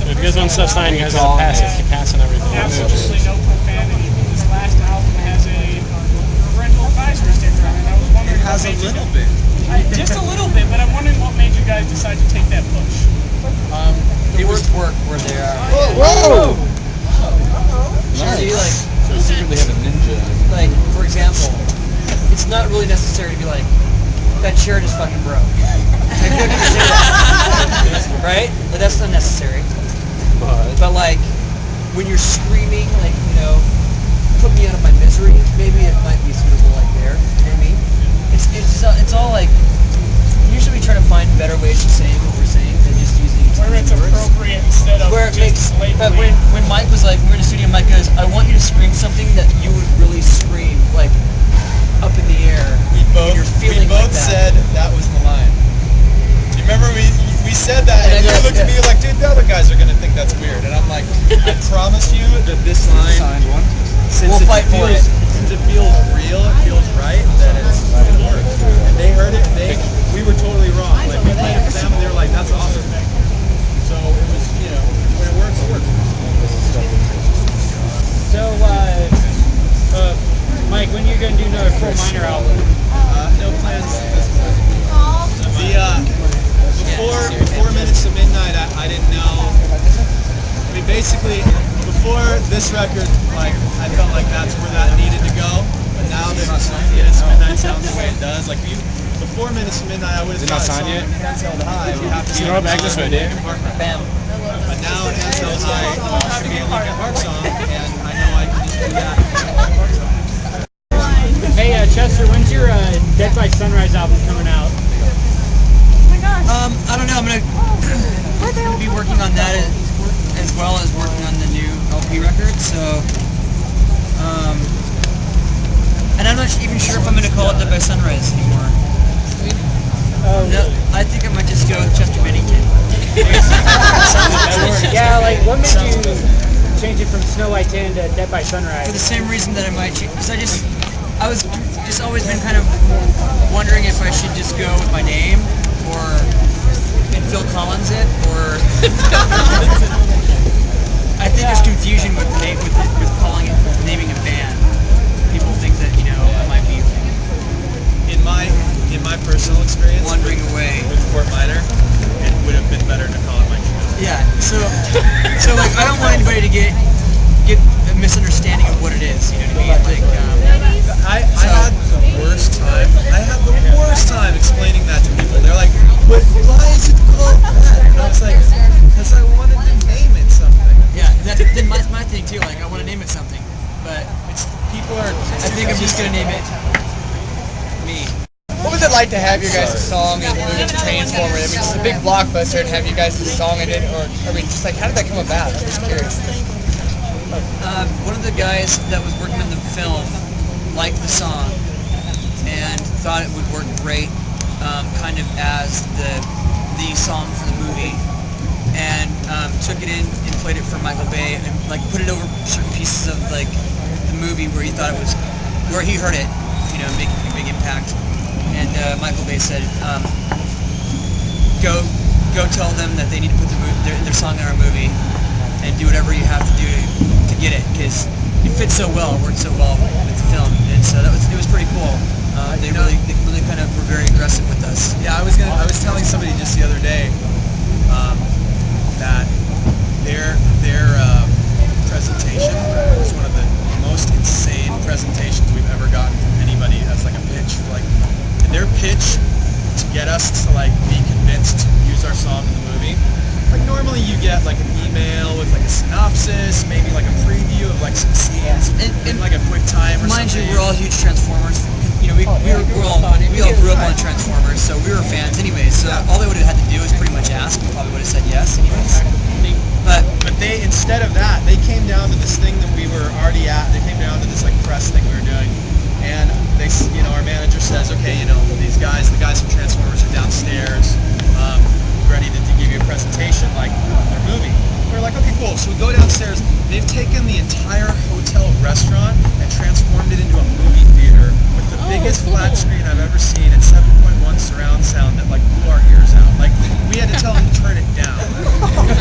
If you guys want stuff signed, you guys gotta pass it. Keep passing everything. Absolutely no profanity. This last album has a parental advisory sticker on it. I was wondering. It has a little bit. Just a little bit, but I'm wondering what made you guys decide to take that push. The worst work where they are. Whoa! Nice. Like, So you secretly have a ninja. like, for example, it's not really necessary to be like, that chair just fucking broke. Like, you don't need to say that. Right? Like, that's unnecessary. But like, when you're screaming, like, you know, put me out of my misery, maybe it might be suitable like there. You know what I mean? It's all like, usually we try to find better ways of saying what we're saying than just using Where it's words. appropriate instead of Where it just makes, but blatantly. when Mike was like, we were in the studio, Mike goes, I want you to scream something that you would really scream, like, up in the air. You're feeling we both like that. said that was the line. Do you remember we said that, And and you I go, looked at me like, dude, the other guys are gonna think that's weird, and I'm like, I promise you that this line, since We'll fight for it. Since it feels real, it feels right, that it works. And they heard it, we were totally wrong. Like we played it for them, and they were like, that's awesome. So it was, you know, when it works, it works. So, Mike, when are you going to do another full minor album? No plans. Before Minutes to Midnight, I didn't know. I mean, basically, before this record, like I felt like that's where that needed to go. But now that Minutes to Midnight sounds the way it does, like before Minutes to Midnight, I would have thought signed yet? Hands Held High. We have to You throw it back this way, Dave. Bam. But now Hands Held High has to be a Linkin Park song, and I know I can just do that. Hey, Chester, when's your Dead by Sunrise album coming out? I don't know. I'm gonna be working on that as well as working on the new LP record. So, and I'm not even sure if I'm gonna call it Dead by Sunrise anymore. No, I think I might just go with Chester Bennington. Yeah, like, what made you change it from Snow White 10 to Dead by Sunrise? For the same reason that I might change, because I was just always been kind of wondering if I should just go with my name and Phil Collins it, or I think there's confusion with calling it, naming a band. People think that, you know, I might be In my personal experience, wandering away. with Fort Minor, it would have been better to call it my true. Yeah. So like, I don't want anybody to get a misunderstanding of what it is. You know what I mean? Like, I had the worst time. I had the worst time explaining that to people. They're like, "But why is it called that?" And I was like, "Because I wanted to name it something." yeah, that's my thing too. Like, I want to name it something, but People are. I think I'm just gonna name it me. What was it like to have your guys' song in the movie Transformer? I mean, it's a big blockbuster, and have you guys' song in it, or I mean, just like, how did that come about? I'm just curious. One of the guys that was working on the film liked the song and thought it would work great, kind of as the song for the movie, and took it in and played it for Michael Bay, and like put it over certain pieces of like the movie where he thought it was, where he heard it, you know, making a big impact. And Michael Bay said, go tell them that they need to put their song in our movie, and do whatever you have to do to get it, because it fits so well, it worked so well with the film, and so it was pretty cool. They really kind of were very aggressive with us. Yeah, I was telling somebody just the other day that their presentation was one of the most insane presentations we've ever gotten from anybody as like a pitch. Like, and their pitch to get us to like be convinced to use our song in the movie. Like normally you get like an email with like a synopsis, maybe like a preview of like some scenes, and like a quick time or Mind something. you, we're all huge Transformers. You know, we all grew up on Transformers, so we were fans anyways. So all they would have had to do is pretty much ask. We probably would have said yes anyways. But they, instead of that, they came down to this thing that we were already at. They came down to this like press thing we were doing, and they, you know, our manager says, okay, you know, the guys from Transformers are downstairs, ready to give you a presentation like on their movie. We're like, okay, cool. So we go downstairs. They've taken the entire hotel restaurant and transformed it into a movie theater with the biggest flat screen I've ever seen at 7.1 the surround sound that like blew our ears out. Like we had to tell them to turn it down,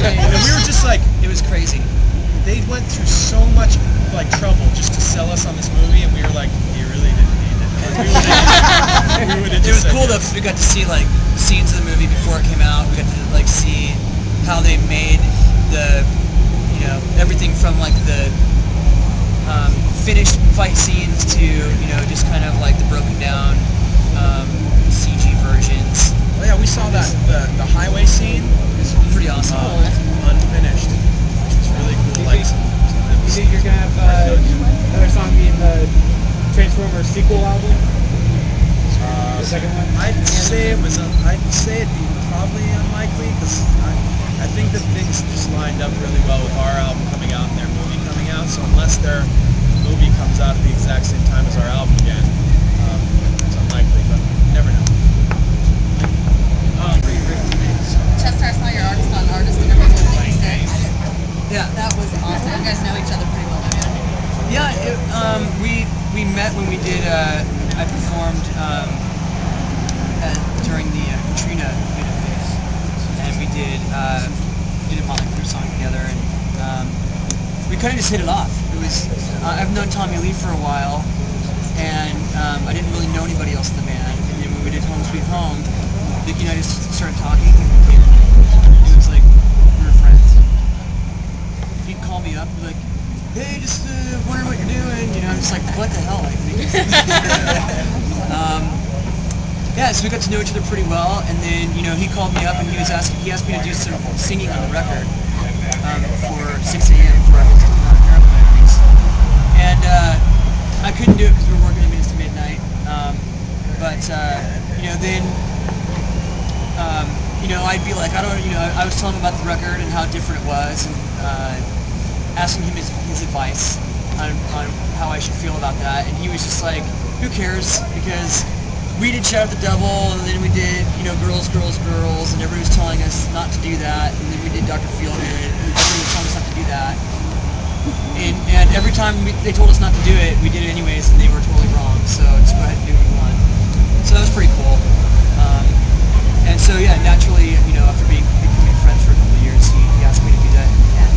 and we were just like, It was crazy. they went through so much like trouble just to sell us on this movie, and we were like, you really didn't need it. Like, we would've It just was said cool no. though, 'cause we got to see like scenes of the movie before it came out. We got to like see how they made the, you know, everything from like the finished fight scenes to, you know, just kind of like the broken down CG versions. Oh yeah, we saw that the highway scene It's pretty awesome. unfinished, which was really cool. Like, You think you're gonna have another song be in the Transformers sequel album? The second one? I'd say it'd be probably unlikely because I think that things just lined up really well with our album coming out and their movie coming out. So unless their movie comes out at the exact same time as our album again, it's unlikely. But you never know. Chester, I saw your artist on Artist Interviews with Linkin Park. Yeah. That was awesome. You guys know each other pretty well. Yeah, we met when we did. I performed during the Katrina phase, and we did a Motley Crue song together, and we kind of just hit it off. It was I've known Tommy Lee for a while, and I didn't really know anybody else in the band. And then when we did Home Sweet Home, Vicky and I just started talking, and it was like we were friends. He'd call me up, like, hey, just wondering what you're doing, you know, I'm just like, what the hell, like, yeah, so we got to know each other pretty well, and then, you know, he called me up and he asked me to do some singing on the record, for 6 a.m. for Heroin Memories, and, I couldn't do it because we were working at minutes to midnight, but, you know, then, you know, I'd be like, I was telling him about the record and how different it was, and, asking him his advice on how I should feel about that, and he was just like, who cares, because we did Shout at the Devil, and then we did, you know, Girls, Girls, Girls, and everybody was telling us not to do that, and then we did Dr. Feelgood, and everybody was telling us not to do that, and every time they told us not to do it, we did it anyways, and they were totally wrong, so just go ahead and do what you want. So that was pretty cool. And so, yeah, naturally, you know, after becoming friends for a couple of years, he asked me to do that, and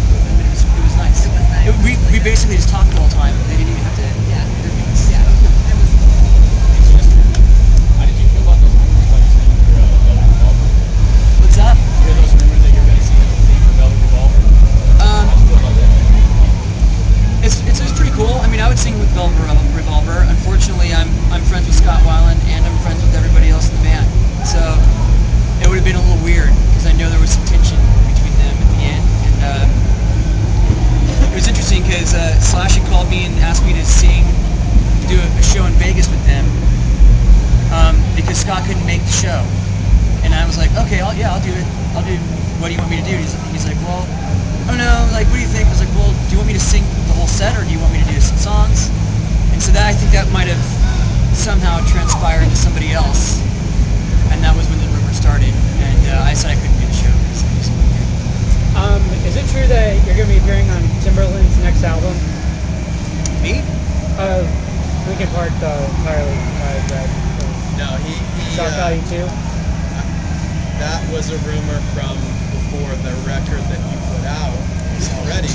it was nice. It was nice. We basically just talked the whole time. They didn't even have to interview us. Yeah. It was How did you feel about those rumors about you singing for Velvet Revolver? What's that? You hear those rumors that you're going to sing for Velvet Revolver? How do you feel about that? It's pretty cool. I mean, I would sing with Velvet Revolver. Unfortunately, I'm friends with Scott Weiland, and I'm friends with everybody else in the band. So it would have been a little weird because I know there was some tension between them at the end. And it was interesting because Slash had called me and asked me to do a show in Vegas with them because Scott couldn't make the show. And I was like, okay, I'll do it. I'll do. What do you want me to do? He's like, well, I don't know. Like, what do you think? I was like, well, do you want me to sing the whole set, or do you want me to do some songs? And so I think that might have somehow transpired to somebody else. And that was when the rumor started, and I said I couldn't do the show. So I just went there. Is it true that you're going to be appearing on Timberland's next album? Me? Linkin Park, entirely. No, he Shock Value 2? that was a rumor from before the record that he put out already,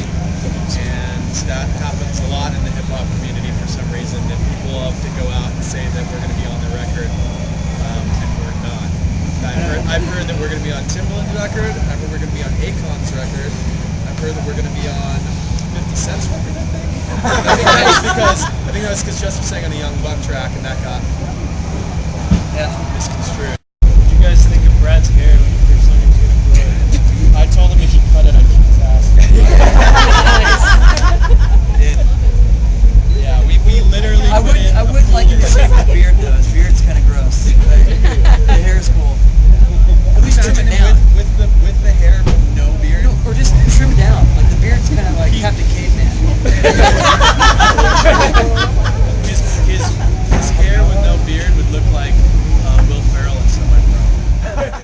and that happens a lot in the hip hop community for some reason. That people love to go out and say that we're going to be on the record, and we're not. I've heard that we're going to be on Timbaland's record. I've heard we're going to be on Akon's record. I've heard that we're going to be on 50 Cent's record. I think that was because Chester sang on a Young Buck track, and that got misconstrued. What do you guys think of Brad's hair when you first learned he was going to grow it? I told him if he cut it, I'd kick his ass. Yeah, we literally. I would like him to sing with beard though. His beard's kind of gross. But the hair is cool. At least trim it down. With